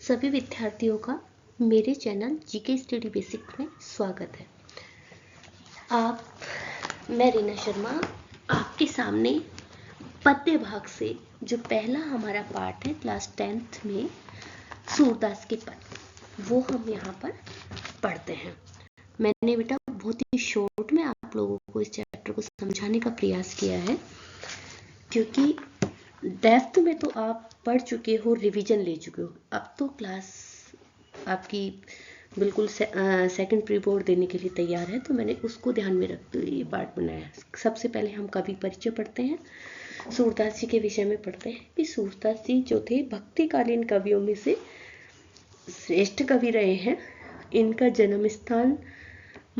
सभी विद्यार्थियों का मेरे चैनल जीके स्टडी बेसिक में स्वागत है। मैं रीना शर्मा आपके सामने पद्य भाग से जो पहला हमारा पाठ है क्लास 10th में सूरदास के पद, वो हम यहाँ पर पढ़ते हैं। मैंने बेटा बहुत ही शॉर्ट में आप लोगों को इस चैप्टर को समझाने का प्रयास किया है, क्योंकि डेप्थ में तो आप पढ़ चुके हो, रिवीजन ले चुके हो। अब तो क्लास आपकी बिल्कुल सेकंड प्री बोर्ड देने के लिए तैयार है, तो मैंने उसको ध्यान में रखते हुए ये पार्ट बनाया। सबसे पहले हम कवि परिचय पढ़ते हैं, सूरदास जी के विषय में पढ़ते हैं कि सूरदास जी जो थे भक्तिकालीन कवियों में से श्रेष्ठ कवि रहे हैं। इनका जन्म स्थान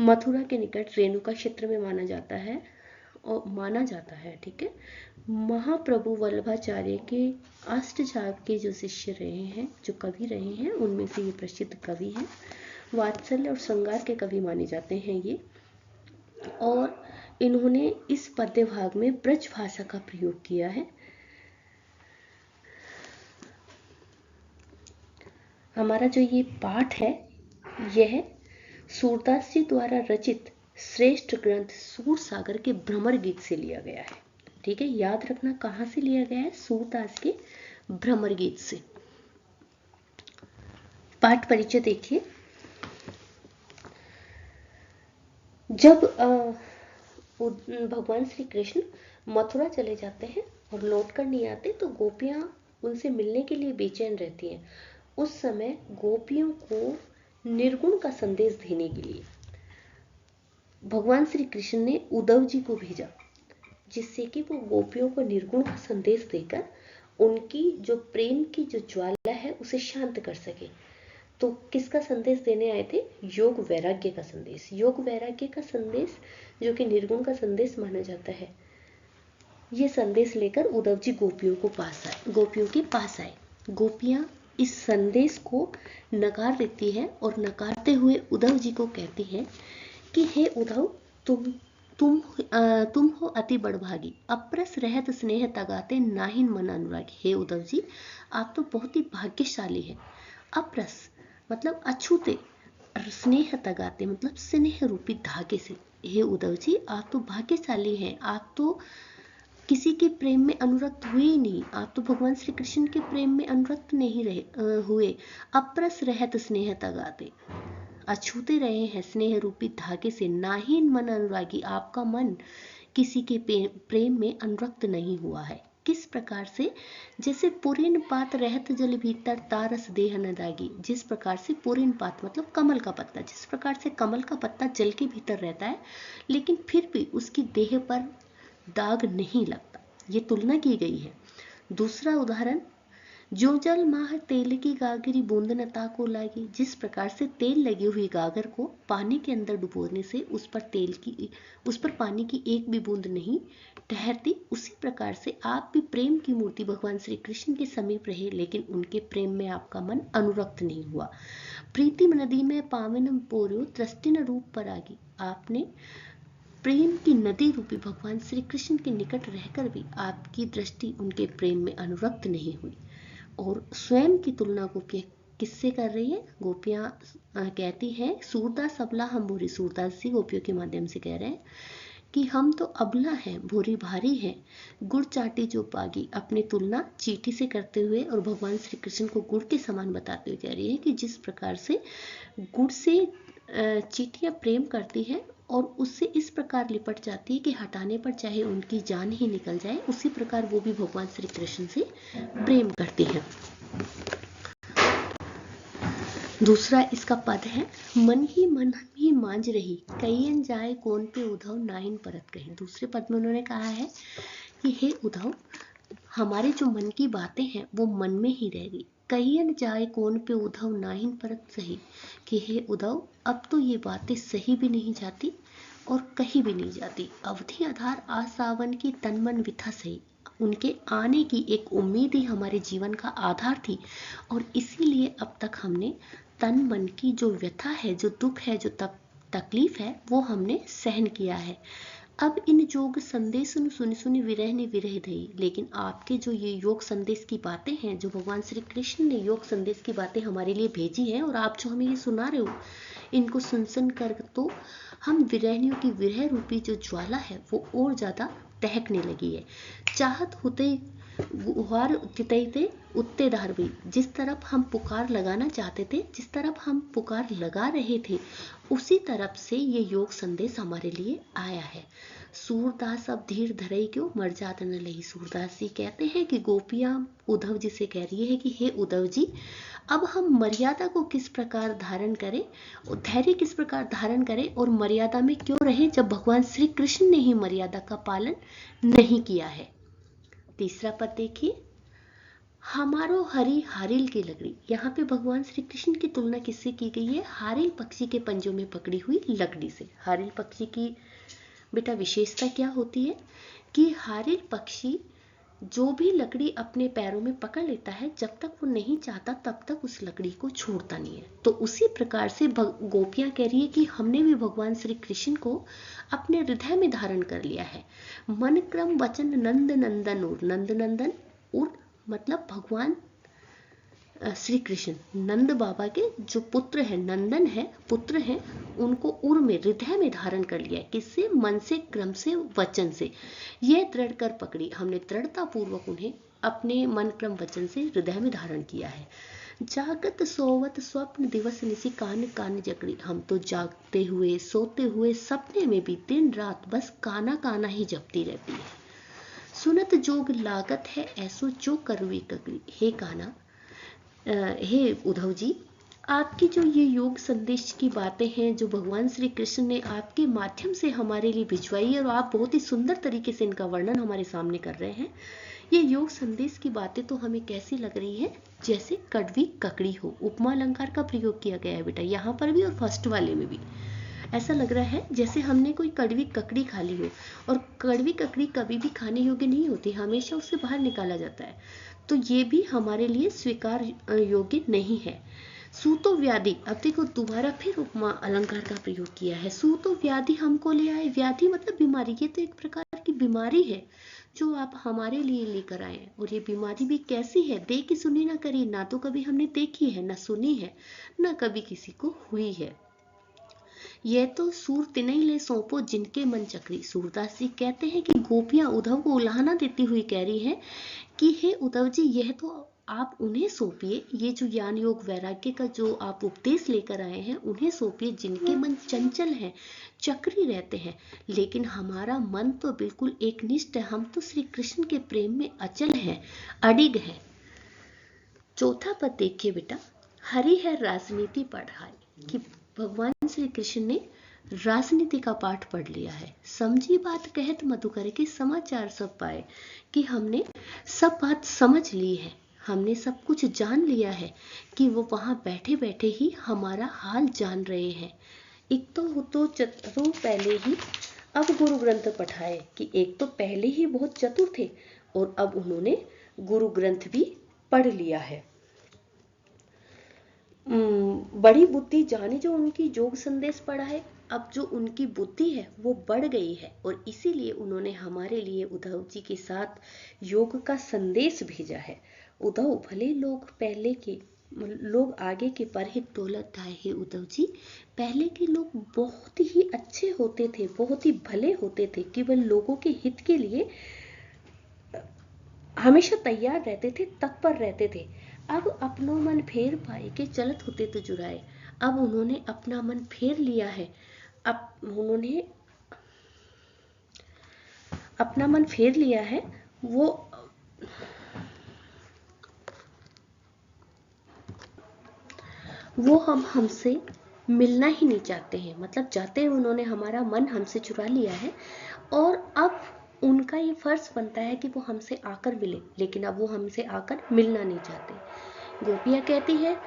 मथुरा के निकट रेणुका क्षेत्र में माना जाता है, ठीक है। महाप्रभु वल्लभाचार्य के अष्टजाग के जो शिष्य रहे हैं, जो कवि रहे हैं, उनमें से ये प्रसिद्ध कवि हैं। वात्सल्य और श्रृंगार के कवि माने जाते हैं ये। और इन्होंने इस पद्य भाग में ब्रज भाषा का प्रयोग किया है। हमारा जो ये पाठ है, यह सूरदास जी द्वारा रचित श्रेष्ठ ग्रंथ सूरसागर के भ्रमर गीत से लिया गया है, ठीक है। याद रखना कहाँ से लिया गया है, सूरदास के भ्रमर गीत से। पाठ परिचय देखिए। जब भगवान श्री कृष्ण मथुरा चले जाते हैं और लौट कर नहीं आते, तो गोपियां उनसे मिलने के लिए बेचैन रहती हैं। उस समय गोपियों को निर्गुण का संदेश देने के लिए भगवान श्री कृष्ण ने उद्धव जी को भेजा, जिससे कि वो गोपियों को निर्गुण का संदेश देकर उनकी जो प्रेम की जो ज्वाला है उसे शांत कर सके। तो किसका संदेश देने आए थे? योग वैराग्य का संदेश। योग वैराग्य का संदेश जो कि निर्गुण का संदेश माना जाता है, ये संदेश लेकर उद्धव जी गोपियों के पास आए। गोपियां इस संदेश को नकार देती है और नकारते हुए उद्धव जी को कहती है कि हे उद्धव, तुम हो अति बड़भागी, अप्रस रहत स्नेह तगाते नाहिन मन अनुरागी। हे उद्धव जी, आप तो बहुत ही भाग्यशाली हैं। अप्रस मतलब अछूते, स्नेह तगाते मतलब स्नेह रूपी धागे से। हे उद्धव जी, आप तो भाग्यशाली हैं, आप तो किसी के प्रेम में अनुरक्त हुए ही नहीं, आप तो भगवान श्री कृष्ण के प्रेम में अनुरक्त नहीं हुए। अप्रस रहत स्नेह तगाते, अछूते रहे हैं स्नेह रूपी धागे से। नाहीन मन अनुरागी, आपका मन किसी के प्रेम में अनुरक्त नहीं हुआ है। किस प्रकार से? जैसे पुरीन पात रहत जल भीतर तारस देह न दागी। जिस प्रकार से पुरीन पात मतलब कमल का पत्ता, जिस प्रकार से कमल का पत्ता जल के भीतर रहता है लेकिन फिर भी उसकी देह पर दाग नहीं लगता, ये तुलना की गई है। दूसरा उदाहरण, जो जल माह तेल की गागरी बूंद न ताको लागी। जिस प्रकार से तेल लगी हुई गागर को पानी के अंदर डुबोने से उस पर पानी की एक भी बूंद नहीं ठहरती, उसी प्रकार से आप भी प्रेम की मूर्ति भगवान श्री कृष्ण के समीप रहे, लेकिन उनके प्रेम में आपका मन अनुरक्त नहीं हुआ। प्रीतिम नदी में पावन पोर्यो तृष्टिन रूप पर आगी। आपने प्रेम की नदी रूपी भगवान श्री कृष्ण के निकट रहकर भी आपकी दृष्टि उनके प्रेम में अनुरक्त नहीं हुई। और स्वयं की तुलना गोपियां किससे कर रही है? गोपियां कहती हैं, सूरदास अबला हम भूरी। सूरदास जी गोपियों के माध्यम से कह रहे हैं कि हम तो अबला हैं, भूरी भारी हैं, गुड़ चाटी जो पागी। अपनी तुलना चींटी से करते हुए और भगवान श्री कृष्ण को गुड़ के समान बताते हुए कह रही है कि जिस प्रकार से गुड़ से चींटियां प्रेम करती है और उससे इस प्रकार लिपट जाती है कि हटाने पर चाहे उनकी जान ही निकल जाए, उसी प्रकार वो भी भगवान श्री कृष्ण से प्रेम करती है। दूसरा इसका पद है, मन ही मांझ रही, कहियन जाए कौन पे उद्धव नाहिन परत कही। दूसरे पद में उन्होंने कहा है कि हे उद्धव, हमारे जो मन की बातें हैं वो मन में ही रह गई। कहियन जाए कौन पे उद्धव नाहिन परत सही, कि हे उद्धव, अब तो ये बातें सही भी नहीं जाती और कहीं भी नहीं जाती। अवधि आधार आसावन की तन मन विथा सही। उनके आने की एक उम्मीद ही हमारे जीवन का आधार थी, और इसीलिए अब तक हमने तन मन की जो व्यथा है, जो दुख है, जो तकलीफ है, वो हमने सहन किया है। अब इन जोग संदेश सुनि सुनि विरह ने विरह धई। लेकिन आपके जो ये योग संदेश की बातें हैं, जो भगवान श्री कृष्ण ने योग संदेश की बातें हमारे लिए भेजी हैं और आप जो हमें ये सुना रहे हो, इनको सुन कर तो हम विरहनियों की विरह रूपी जो ज्वाला है वो और ज्यादा दहकने लगी है। चाहत होते गुहार तितैते उत्ते धार भी। जिस तरफ हम पुकार लगाना चाहते थे, जिस तरफ हम पुकार लगा रहे थे, उसी तरफ से ये योग संदेश हमारे लिए आया है। सूरदास अब धीर धरई क्यों मर जात न लही। सूरदास जी कहते हैं कि गोपियां उद्धव जी से कह रही है कि हे उद्धव जी, अब हम मर्यादा को किस प्रकार धारण करें और धैर्य किस प्रकार धारण करें और मर्यादा में क्यों रहें, जब भगवान श्री कृष्ण ने ही मर्यादा का पालन नहीं किया है। तीसरा पद देखिए, हमारो हरि हारिल की लकड़ी। यहाँ पे भगवान श्री कृष्ण की तुलना किससे की गई है? हारिल पक्षी के पंजों में पकड़ी हुई लकड़ी से। हारिल पक्षी की बेटा विशेषता क्या होती है कि हारिल पक्षी जो भी लकड़ी अपने पैरों में पकड़ लेता है, जब तक वो नहीं चाहता तब तक उस लकड़ी को छोड़ता नहीं है। तो उसी प्रकार से गोपियां कह रही है कि हमने भी भगवान श्री कृष्ण को अपने हृदय में धारण कर लिया है। मन क्रम वचन नंद नंदन और नंद नंदन और मतलब भगवान श्री कृष्ण नंद बाबा के जो पुत्र है, नंदन है, पुत्र है, उनको उर में हृदय में धारण कर लिया है। किससे? मन से, क्रम से, वचन से। यह दृढ़ कर पकड़ी, हमने दृढ़ता पूर्वक उन्हें अपने मन, क्रम, वचन से हृदय में धारण किया है। जागत सोवत स्वप्न दिवस निसी कान कान जकड़ी। हम तो जागते हुए, सोते हुए, सपने में भी दिन रात बस काना काना ही जपती रहती है। सुनत जोग लागत है ऐसो जो करवी ककड़ी। हे काना, हे उद्धव जी, आपकी जो ये योग संदेश की बातें हैं, जो भगवान श्री कृष्ण ने आपके माध्यम से हमारे लिए भिजवाई है और आप बहुत ही सुंदर तरीके से इनका वर्णन हमारे सामने कर रहे हैं, ये योग संदेश की बातें तो हमें कैसी लग रही है? जैसे कड़वी ककड़ी हो। उपमा अलंकार का प्रयोग किया गया है बेटा यहाँ पर भी और फर्स्ट वाले में भी। ऐसा लग रहा है जैसे हमने कोई कड़वी ककड़ी खा ली हो, और कड़वी ककड़ी कभी भी खाने योग्य नहीं होती, हमेशा उसे बाहर निकाला जाता है। तो ये भी हमारे लिए स्वीकार योग्य नहीं है। सूतो व्याधि, अब देखो दोबारा फिर उपमा अलंकार का प्रयोग किया है। सूतो व्याधि हमको ले आए। व्याधि मतलब बीमारी। ये तो एक प्रकार की बीमारी है जो आप हमारे लिए लेकर आए हैं। और ये बीमारी भी कैसी है? देखी सुनी ना करी, ना तो कभी हमने देखी है, ना सुनी है, ना कभी किसी को हुई है। यह तो सूर तिनई ले सौंपो जिनके मन चक्री। सूरदास जी कहते हैं कि गोपियां उद्धव को उलाहना देती हुई कह रही हैं कि हे उद्धव जी, यह तो आप उन्हें सौंपिए, ये जो ज्ञान योग वैराग्य का जो आप उपदेश लेकर आए हैं उन्हें सौंपिए जिनके मन चंचल हैं, चक्री रहते हैं। लेकिन हमारा मन तो बिल्कुल एकनिष्ठ है, हम तो श्री कृष्ण के प्रेम में अचल हैं, अडिग हैं। चौथा पद देखिए बेटा, हरि है राजनीति पढ़ाई। कि भगवान श्री कृष्ण ने राजनीति का पाठ पढ़ लिया है। समझी बात कहत मधुकर के समाचार सब पाए। कि हमने सब बात समझ ली है, हमने सब कुछ जान लिया है कि वो वहां बैठे बैठे ही हमारा हाल जान रहे हैं। एक तो चतुर पहले ही अब गुरु ग्रंथ पढ़ाए। कि एक तो पहले ही बहुत चतुर थे और अब उन्होंने गुरु ग्रंथ भी पढ़ लिया है। बड़ी बुद्धि जानी जो उनकी योग संदेश पढ़ा है। अब जो उनकी बुद्धि है वो बढ़ गई है और इसीलिए उन्होंने हमारे लिए उद्धव जी के साथ योग का संदेश भेजा है। उद्धव भले लोग आगे के परहित दौलत आए हैं। उद्धव जी, पहले के लोग बहुत ही अच्छे होते थे, बहुत ही भले होते थे, केवल लोगों के हित के लिए हमेशा तैयार रहते थे, तत्पर रहते थे। अब अपनो मन फेर पाए के चलत होते तो जुराए। अब उन्होंने अपना मन फेर लिया है, अब उन्होंने अपना मन फेर लिया है। वो हम हमसे मिलना ही नहीं चाहते हैं। मतलब चाहते हैं, उन्होंने हमारा मन हमसे चुरा लिया है और अब उनका ये फर्ज बनता है कि वो हमसे आकर मिले, लेकिन अब वो हमसे आकर मिलना नहीं चाहते। गोपियां कहती है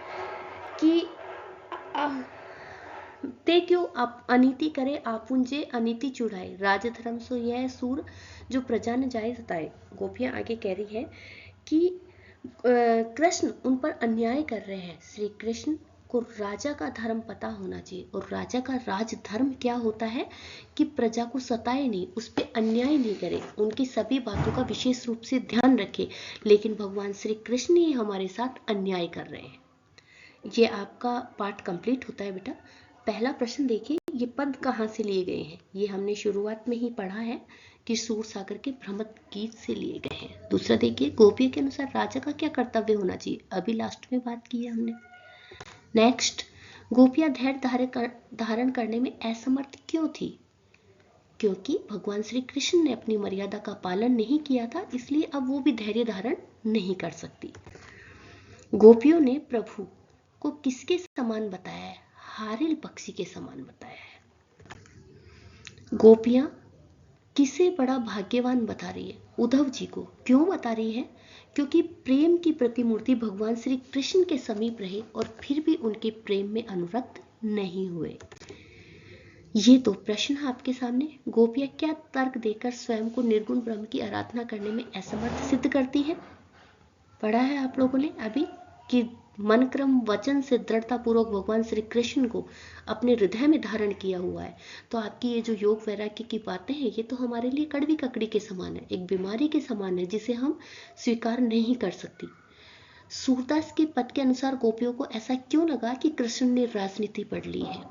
कि ते क्यों आप अनीति करे आपुंजे अनीति चुराए। राजधर्म सो यह सूर जो प्रजा न जाए सताए। गोपियां आगे कह रही है कि कृष्ण उन पर अन्याय कर रहे हैं। श्री कृष्ण आपको राजा का धर्म पता होना चाहिए, और राजा का राज धर्म क्या होता है कि प्रजा को सताए नहीं, उस पर अन्याय नहीं करे, उनकी सभी बातों का विशेष रूप से ध्यान रखे। लेकिन भगवान श्री कृष्ण ही हमारे साथ अन्याय कर रहे हैं। ये आपका पाठ कंप्लीट होता है बेटा। पहला प्रश्न देखिए, ये पद कहाँ से लिए गए हैं? ये हमने शुरुआत में ही पढ़ा है कि सूर सागर के भ्रमत गीत से लिए गए हैं। दूसरा देखिए, गोपियों के अनुसार राजा का क्या कर्तव्य होना चाहिए? अभी लास्ट में बात की है हमने। नेक्स्ट, गोपियां धैर्य धारण करने में असमर्थ क्यों थी? क्योंकि भगवान श्री कृष्ण ने अपनी मर्यादा का पालन नहीं किया था, इसलिए अब वो भी धैर्य धारण नहीं कर सकती। गोपियों ने प्रभु को किसके समान बताया है? हारिल पक्षी के समान बताया है। गोपियां किसे बड़ा भाग्यवान बता रही है? उद्धव जी को। क्यों बता रही है? क्योंकि प्रेम की प्रतिमूर्ति भगवान श्री कृष्ण के समीप रहे और फिर भी उनके प्रेम में अनुरक्त नहीं हुए। ये दो प्रश्न आपके सामने। गोपियां क्या तर्क देकर स्वयं को निर्गुण ब्रह्म की आराधना करने में असमर्थ सिद्ध करती है? पढ़ा है आप लोगों ने अभी कि मन क्रम वचन से दृढ़ता पूर्वक भगवान श्री कृष्ण को अपने हृदय में धारण किया हुआ है। तो आपकी ये जो योग वैराग्य की बातें हैं, ये तो हमारे लिए कड़वी ककड़ी के समान है, एक बीमारी के समान है, जिसे हम स्वीकार नहीं कर सकती। सूरदास के पद के अनुसार गोपियों को ऐसा क्यों लगा कि कृष्ण ने राजनीति पढ़ ली है?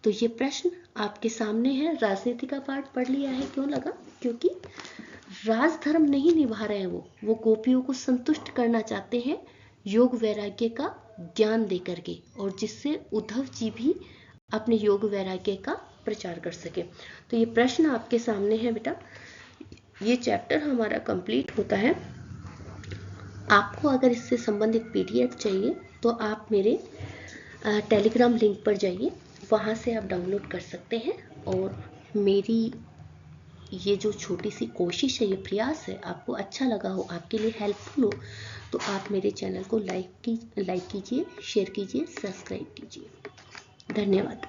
तो ये प्रश्न आपके सामने है। राजनीति का पाठ पढ़ लिया है, क्यों लगा? क्योंकि राजधर्म नहीं निभा रहे हैं, वो गोपियों को संतुष्ट करना चाहते हैं योग वैराग्य का ज्ञान दे करके, और जिससे उद्धव जी भी अपने योग वैराग्य का प्रचार कर सके। तो ये प्रश्न आपके सामने है बेटा। ये चैप्टर हमारा कंप्लीट होता है। आपको अगर इससे संबंधित पीडीएफ चाहिए तो आप मेरे टेलीग्राम लिंक पर जाइए, वहाँ से आप डाउनलोड कर सकते हैं। और मेरी ये जो छोटी सी कोशिश है, ये प्रयास है, आपको अच्छा लगा हो, आपके लिए हेल्पफुल हो, तो आप मेरे चैनल को लाइक कीजिए, शेयर कीजिए, सब्सक्राइब कीजिए। धन्यवाद।